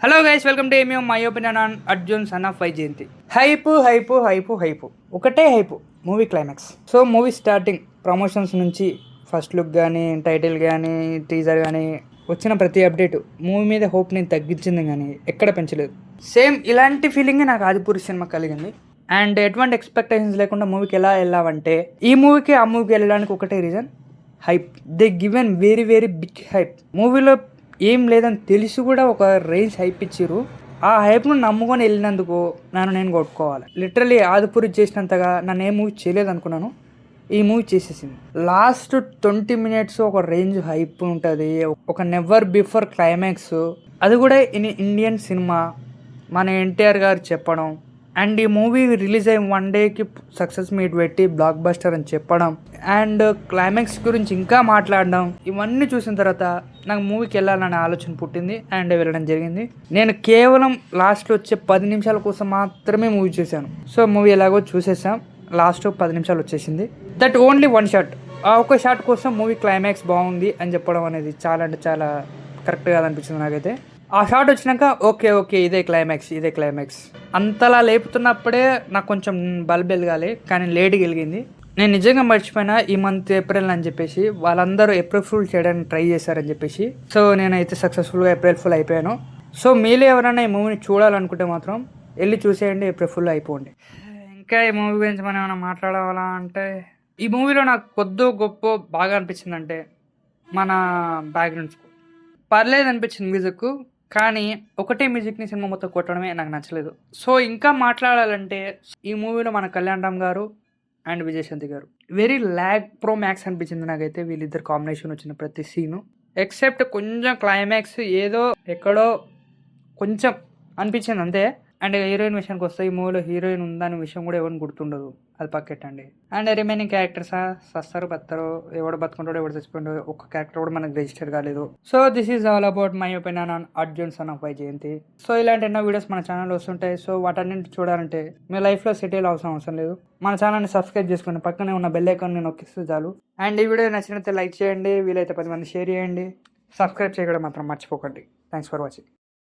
Hello guys, welcome to ఏమీ my opinion on Arjun son of Vyjayanthi. Hype ఒకటే hype movie climax. So movie starting promotions నుంచి first look కానీ title కానీ teaser కానీ వచ్చిన ప్రతి అప్డేట్ మూవీ మీద హోప్ని తగ్గించింది కానీ ఎక్కడ పెంచలేదు. సేమ్ ఇలాంటి ఫీలింగ్ నాకు ఆదిపురి సినిమా కలిగింది. అండ్ ఎటువంటి ఎక్స్పెక్టేషన్స్ లేకుండా మూవీకి ఎలా వెళ్ళామంటే ఈ మూవీకి ఆ మూవీకి వెళ్ళడానికి ఒకటే reason, hype. They given very very big hype. మూవీలో ఏం లేదని తెలిసి కూడా ఒక రేంజ్ హైప్ ఇచ్చిర్రు. ఆ హైప్ను నమ్ముకొని వెళ్ళినందుకు నేను కొట్టుకోవాలి. లిటరలీ ఆదిపురి చేసినంతగా నన్ను ఏ మూవీ చేయలేదు అనుకున్నాను, ఈ మూవీ చేసేసింది. లాస్ట్ 20 minutes ఒక రేంజ్ హైప్ ఉంటుంది, ఒక నెవర్ బిఫోర్ క్లైమాక్స్, అది కూడా ఇండియన్ సినిమా మన ఎన్టీఆర్ గారు చెప్పడం. అండ్ ఈ మూవీ రిలీజ్ అయ్యి 1 dayకి సక్సెస్ మీట్ పెట్టి బ్లాక్ బస్టర్ అని చెప్పడం అండ్ క్లైమాక్స్ గురించి ఇంకా మాట్లాడడం, ఇవన్నీ చూసిన తర్వాత నాకు మూవీకి వెళ్ళాలనే ఆలోచన పుట్టింది అండ్ వెళ్ళడం జరిగింది. నేను కేవలం లాస్ట్లో వచ్చే 10 నిమిషాల కోసం మాత్రమే మూవీ చూశాను. సో మూవీ ఎలాగో చూసేసాం, లాస్ట్ 10 నిమిషాలు వచ్చేసింది. That only 1 shot. ఆ ఒక షాట్ కోసం మూవీ క్లైమాక్స్ బాగుంది అని చెప్పడం అనేది చాలా అంటే చాలా కరెక్ట్ కాదనిపించింది నాకైతే. ఆ షాట్ వచ్చినాక ఓకే ఇదే క్లైమాక్స్ అంతలా లేపుతున్నప్పుడే నాకు కొంచెం బల్బ్ వెలగాలి, కానీ లేట్గా వెలిగింది. నేను నిజంగా మర్చిపోయినా ఈ మంత్ ఏప్రిల్ అని చెప్పేసి వాళ్ళందరూ ఏప్రిల్ ఫుల్ చేయడానికి ట్రై చేశారని చెప్పేసి. సో నేనైతే సక్సెస్ఫుల్గా ఏప్రిల్ ఫుల్ అయిపోయాను. సో మీలో ఎవరైనా ఈ మూవీని చూడాలనుకుంటే మాత్రం వెళ్ళి చూసేయండి, ఏప్రిల్ ఫుల్ అయిపోండి. ఇంకా ఈ మూవీ గురించి మనం ఏమైనా మాట్లాడాలా అంటే, ఈ మూవీలో నాకు కొద్దో గొప్ప బాగా అనిపించిందంటే మన బ్యాక్గ్రౌండ్ స్కోర్ పర్లేదు అనిపించింది మ్యూజిక్, కానీ ఒకటే మ్యూజిక్ని సినిమా మొత్తం కొట్టడమే నాకు నచ్చలేదు. సో ఇంకా మాట్లాడాలంటే ఈ మూవీలో మన కళ్యాణ్ రామ్ గారు అండ్ విజయశాంతి గారు వెరీ ల్యాగ్ ప్రో మ్యాక్స్ అనిపించింది నాకైతే. వీళ్ళిద్దరు కాంబినేషన్ వచ్చిన ప్రతి సీను ఎక్సెప్ట్ కొంచెం క్లైమాక్స్ ఏదో ఎక్కడో కొంచెం అనిపించింది అంతే. అండ్ హీరోయిన్ విషయానికి వస్తే ఈ మూవీలో హీరోయిన్ ఉందనే విషయం కూడా ఎవరిని గుర్తుండదు, అది పక్కెట్టండి. అండ్ రిమైనింగ్ క్యారెక్టర్స్ సస్తారు బతారు, ఎవడు బతుకుంటాడో ఎవడు చచ్చిపోయాడో ఒక్క క్యారెక్టర్ కూడా మనకు రిజిస్టర్ కాలేదు. So this is all about my opinion on Arjun son of Vyjayanthi. So ఇలాంటి ఎన్నో వీడియోస్ మన ఛానల్లో వస్తుంటాయి. సో వాటన్నింటి చూడాలంటే మీ లైఫ్లో సెటిల్ అవసరం లేదు, మన ఛానల్ని సబ్స్క్రైబ్ చేసుకుని పక్కనే ఉన్న బెల్ ఐకాన్ని నొక్కిస్తే చాలు. అండ్ ఈ వీడియో నచ్చినట్లయితే లైక్ చేయండి, వీలైతే 10 మంది షేర్ చేయండి, సబ్స్క్రైబ్ చేయడం మాత్రం మర్చిపోకండి. Thanks for watching.